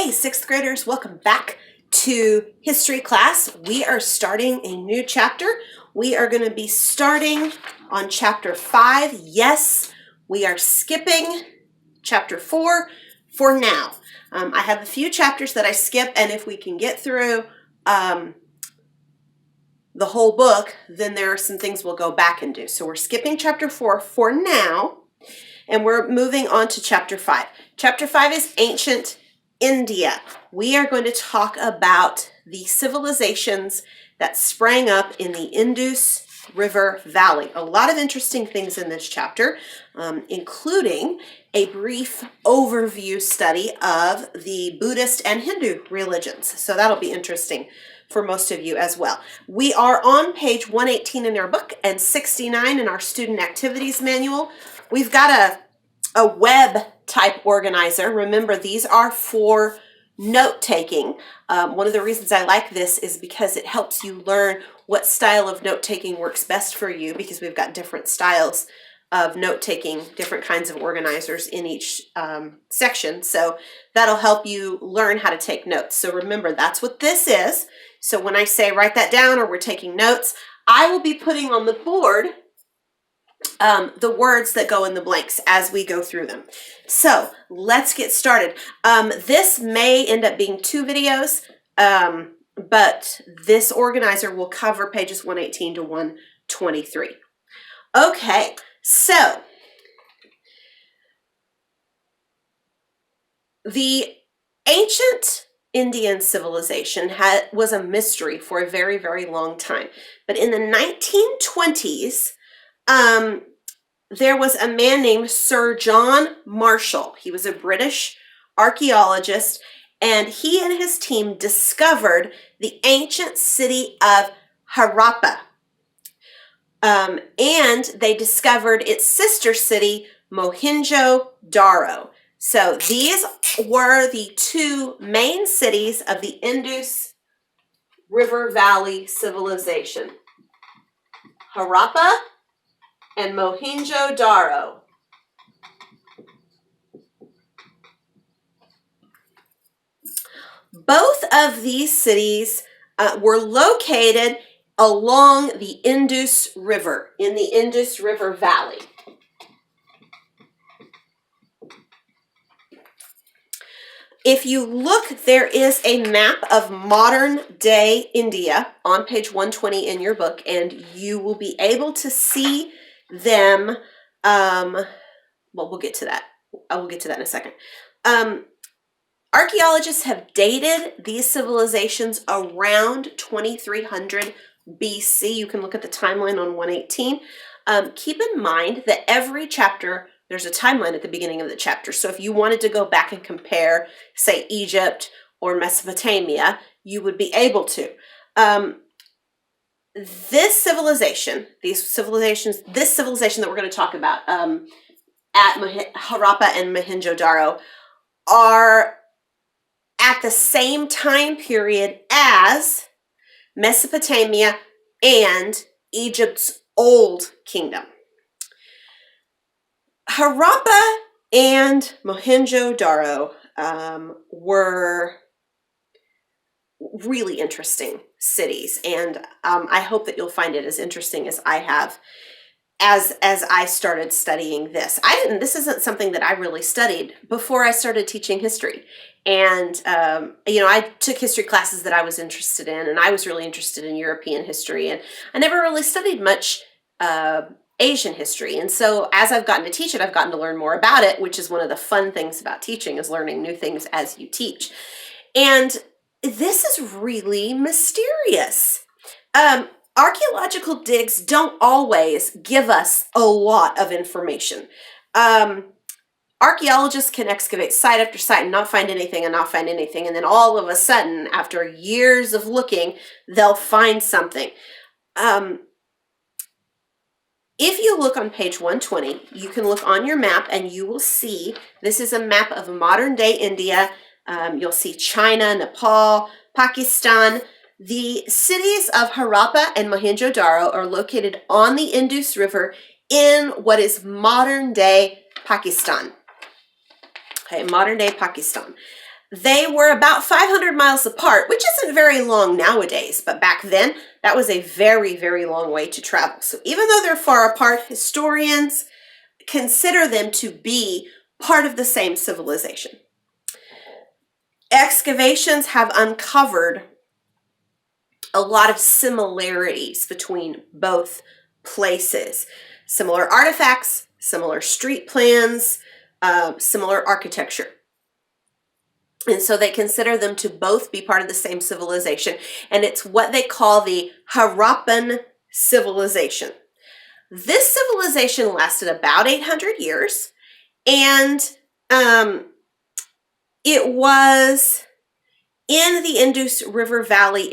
Hey, sixth graders, welcome back to history class. We are starting a new chapter. We are going to be starting on chapter 5. Yes, we are skipping chapter 4 for now. I have a few chapters that I skip, and if we can get through the whole book, then there are some things we'll go back and do. So we're skipping chapter 4 for now, and we're moving on to chapter 5. Chapter 5 is ancient India. We are going to talk about the civilizations that sprang up in the Indus River Valley. A lot of interesting things in this chapter, including a brief overview study of the Buddhist and Hindu religions. So that'll be interesting for most of you as well. We are on page 118 in our book and 69 in our student activities manual. We've got a web type organizer. Remember, these are for note taking. One of the reasons I like this is because it helps you learn what style of note taking works best for you, because we've got different styles of note taking, different kinds of organizers in each section. So that'll help you learn how to take notes. So remember, that's what this is. So when I say write that down or we're taking notes, I will be putting on the board the words that go in the blanks as we go through them. So let's get started. This may end up being 2 videos, but this organizer will cover pages 118 to 123. Okay, so the ancient Indian civilization was a mystery for a very, very long time. But in the 1920s, there was a man named Sir John Marshall. He was a British archaeologist, and he and his team discovered the ancient city of Harappa. And they discovered its sister city, Mohenjo-Daro. So these were the 2 main cities of the Indus River Valley civilization, Harappa and Mohenjo-Daro. Both of these cities were located along the Indus River, in the Indus River Valley. If you look, there is a map of modern day India on page 120 in your book, and you will be able to see them. Well, we'll get to that. I will get to that in a second. Archaeologists have dated these civilizations around 2300 BC. You can look at the timeline on 118. Keep in mind that every chapter, there's a timeline at the beginning of the chapter. So if you wanted to go back and compare, say, Egypt or Mesopotamia, you would be able to. This civilization that we're going to talk about at Harappa and Mohenjo-Daro are at the same time period as Mesopotamia and Egypt's Old Kingdom. Harappa and Mohenjo-Daro were really interesting cities, and I hope that you'll find it as interesting as I have as I started studying this. This isn't something that I really studied before I started teaching history. And, I took history classes that I was interested in, and I was really interested in European history, and I never really studied much Asian history. And so as I've gotten to teach it, I've gotten to learn more about it, which is one of the fun things about teaching, is learning new things as you teach. And this is really mysterious. Archaeological digs don't always give us a lot of information. Archaeologists can excavate site after site and not find anything and not find anything. And then all of a sudden, after years of looking, they'll find something. If you look on page 120, you can look on your map and you will see, this is a map of modern day India. You'll see China, Nepal, Pakistan. The cities of Harappa and Mohenjo-Daro are located on the Indus River in what is modern day Pakistan. Okay, modern day Pakistan. They were about 500 miles apart, which isn't very long nowadays, but back then that was a very, very long way to travel. So even though they're far apart, historians consider them to be part of the same civilization. Excavations have uncovered a lot of similarities between both places. Similar artifacts, similar street plans, similar architecture. And so they consider them to both be part of the same civilization. And it's what they call the Harappan Civilization. This civilization lasted about 800 years. And it was in the Indus River Valley.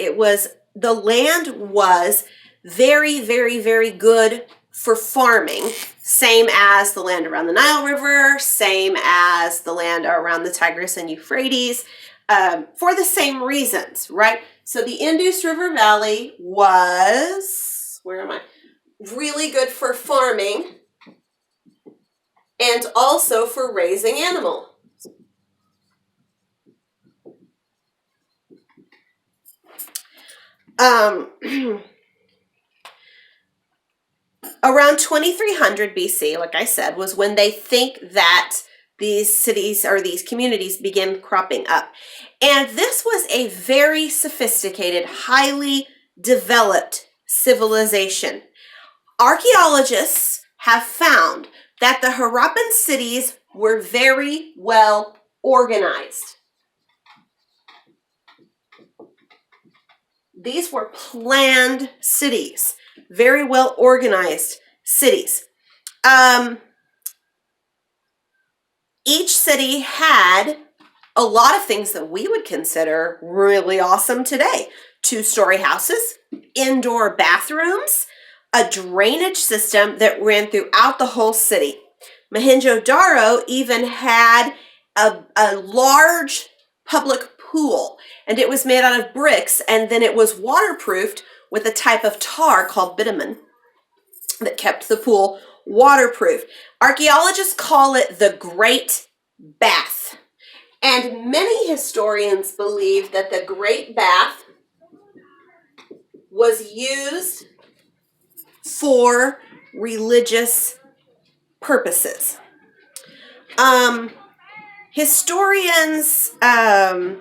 The land was very, very, very good for farming, same as the land around the Nile River, same as the land around the Tigris and Euphrates, for the same reasons, right? So the Indus River Valley was, really good for farming and also for raising animals. Around 2300 BC, like I said, was when they think that these cities or these communities began cropping up. And this was a very sophisticated, highly developed civilization. Archaeologists have found that the Harappan cities were very well organized. These were planned cities, very well organized cities. Each city had a lot of things that we would consider really awesome today. 2-story houses, indoor bathrooms, a drainage system that ran throughout the whole city. Mohenjo-Daro even had a large public pool, and it was made out of bricks, and then it was waterproofed with a type of tar called bitumen that kept the pool waterproof. Archaeologists call it the Great Bath. And many historians believe that the Great Bath was used for religious purposes. Historians have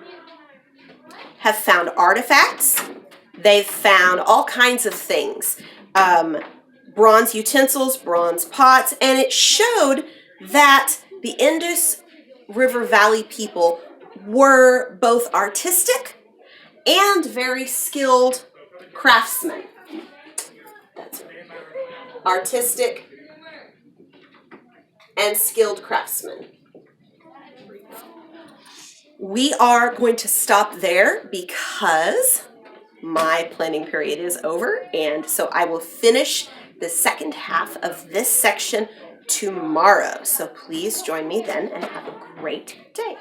found artifacts. They've found all kinds of things. Bronze utensils, bronze pots, and it showed that the Indus River Valley people were both artistic and very skilled craftsmen. That's artistic and skilled craftsmen. We are going to stop there because my planning period is over, and so I will finish the second half of this section tomorrow. So please join me then and have a great day.